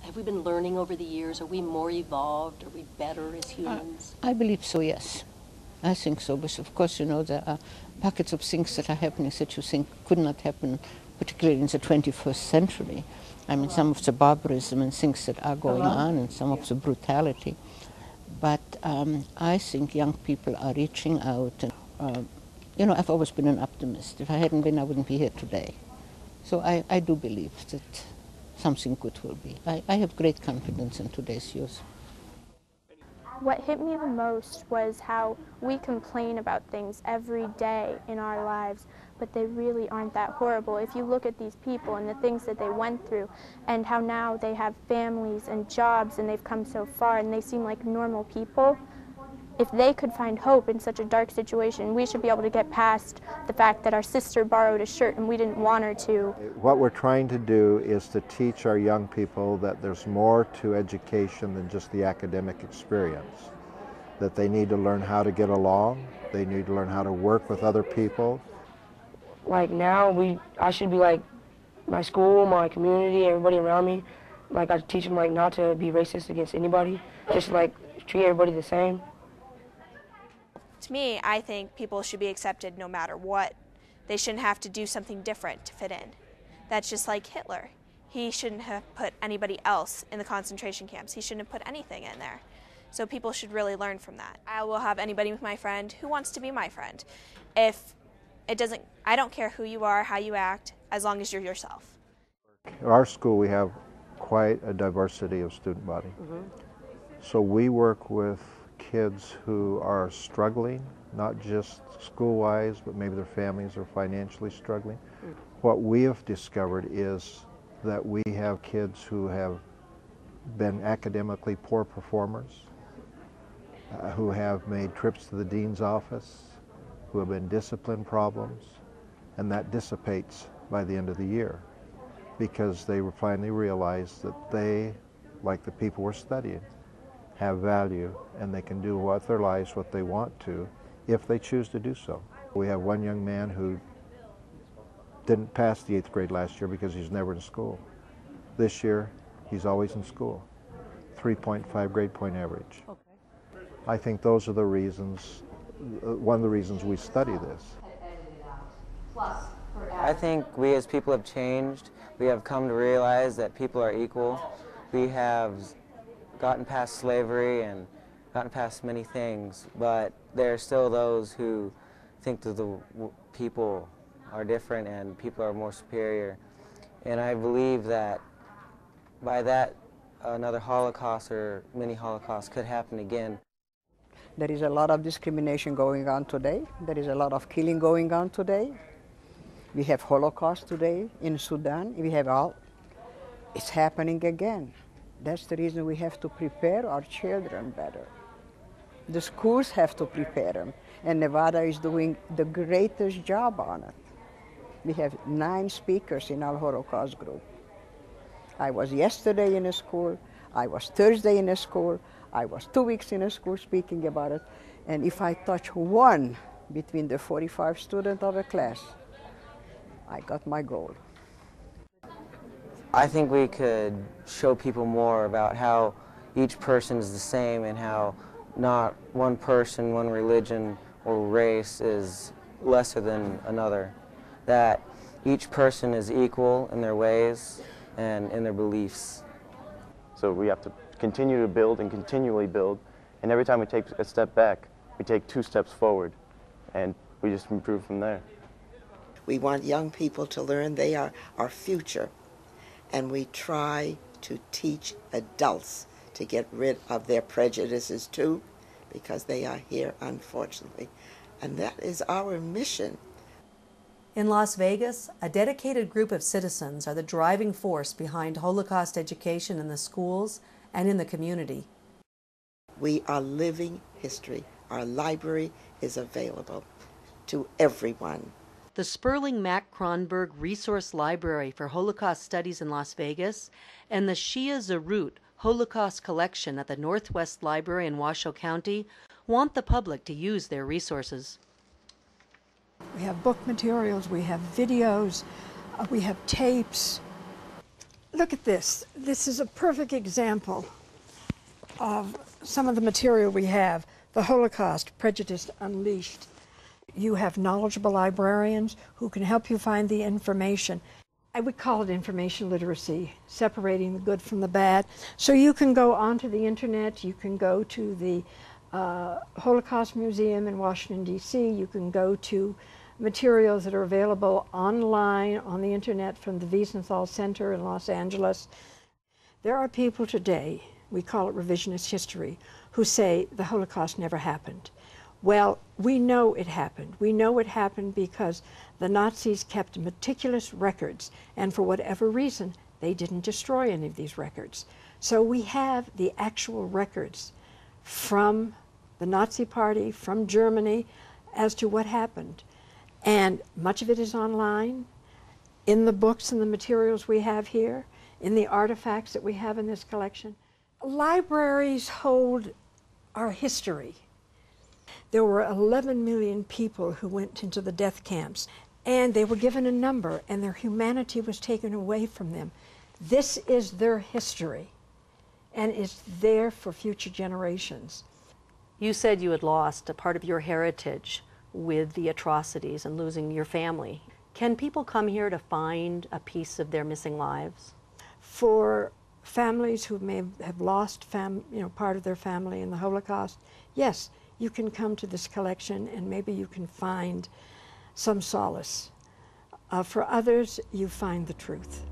Have we been learning over the years? Are we more evolved? Are we better as humans? I believe so, yes. I think so, but of course, you know, there are packets of things that are happening that you think could not happen, particularly in the 21st century. I mean, some of the barbarism and things that are going on, and some of the brutality. But I think young people are reaching out. And, you know, I've always been an optimist. If I hadn't been, I wouldn't be here today. So I do believe that something good will be. I have great confidence in today's youth. What hit me the most was how we complain about things every day in our lives, but they really aren't that horrible. If you look at these people and the things that they went through, and how now they have families and jobs and they've come so far and they seem like normal people, if they could find hope in such a dark situation, we should be able to get past the fact that our sister borrowed a shirt and we didn't want her to. What we're trying to do is to teach our young people that there's more to education than just the academic experience. That they need to learn how to get along, they need to learn how to work with other people. Like now, I should be like my school, my community, everybody around me. Like I teach them like not to be racist against anybody, just like treat everybody the same. To me, I think people should be accepted no matter what. They shouldn't have to do something different to fit in. That's just like Hitler. He shouldn't have put anybody else in the concentration camps. He shouldn't have put anything in there. So people should really learn from that. I will have anybody with my friend who wants to be my friend. If it doesn't, I don't care who you are, how you act, as long as you're yourself. At our school, we have quite a diversity of student body. So we work with kids who are struggling, not just school-wise, but maybe their families are financially struggling. What we have discovered is that we have kids who have been academically poor performers, who have made trips to the dean's office, who have been discipline problems, and that dissipates by the end of the year because they finally realized that they, like the people we're studying, have value and they can do with their lives what they want to if they choose to do so. We have one young man who didn't pass the 8th grade last year because he's never in school. This year, he's always in school. 3.5 grade point average. Okay. I think those are the reasons, one of the reasons we study this. I think we as people have changed. We have come to realize that people are equal. We have gotten past slavery and gotten past many things, but there are still those who think that the people are different and people are more superior. And I believe that by that, another Holocaust or many Holocausts could happen again. There is a lot of discrimination going on today. There is a lot of killing going on today. We have Holocaust today in Sudan. We have all. It's happening again. That's the reason we have to prepare our children better. The schools have to prepare them, and Nevada is doing the greatest job on it. We have 9 speakers in our Holocaust group. I was yesterday in a school, I was Thursday in a school, I was 2 weeks in a school speaking about it, and if I touch one between the 45 students of a class, I got my goal. I think we could show people more about how each person is the same and how not one person, one religion or race is lesser than another. That each person is equal in their ways and in their beliefs. So we have to continue to build and continually build, and every time we take a step back, we take 2 steps forward, and we just improve from there. We want young people to learn they are our future. And we try to teach adults to get rid of their prejudices too, because they are here, unfortunately. And that is our mission. In Las Vegas, a dedicated group of citizens are the driving force behind Holocaust education in the schools and in the community. We are living history. Our library is available to everyone. The Sperling Mack Kronberg Resource Library for Holocaust Studies in Las Vegas and the Shia Szut Holocaust Collection at the Northwest Library in Washoe County want the public to use their resources. We have book materials, we have videos, we have tapes. Look at this. This is a perfect example of some of the material we have. The Holocaust, Prejudice Unleashed. You have knowledgeable librarians who can help you find the information. I would call it information literacy, separating the good from the bad. So you can go onto the internet, you can go to the Holocaust Museum in Washington, D.C., you can go to materials that are available online on the internet from the Wiesenthal Center in Los Angeles. There are people today, we call it revisionist history, who say the Holocaust never happened. Well, we know it happened. We know it happened because the Nazis kept meticulous records, and for whatever reason, they didn't destroy any of these records. So we have the actual records from the Nazi Party, from Germany, as to what happened. And much of it is online, in the books and the materials we have here, in the artifacts that we have in this collection. Libraries hold our history. There were 11 million people who went into the death camps, and they were given a number, and their humanity was taken away from them. This is their history, and it's there for future generations. You said you had lost a part of your heritage with the atrocities and losing your family. Can people come here to find a piece of their missing lives? For families who may have lost part of their family in the Holocaust, yes, you can come to this collection and maybe you can find some solace. For others, you find the truth.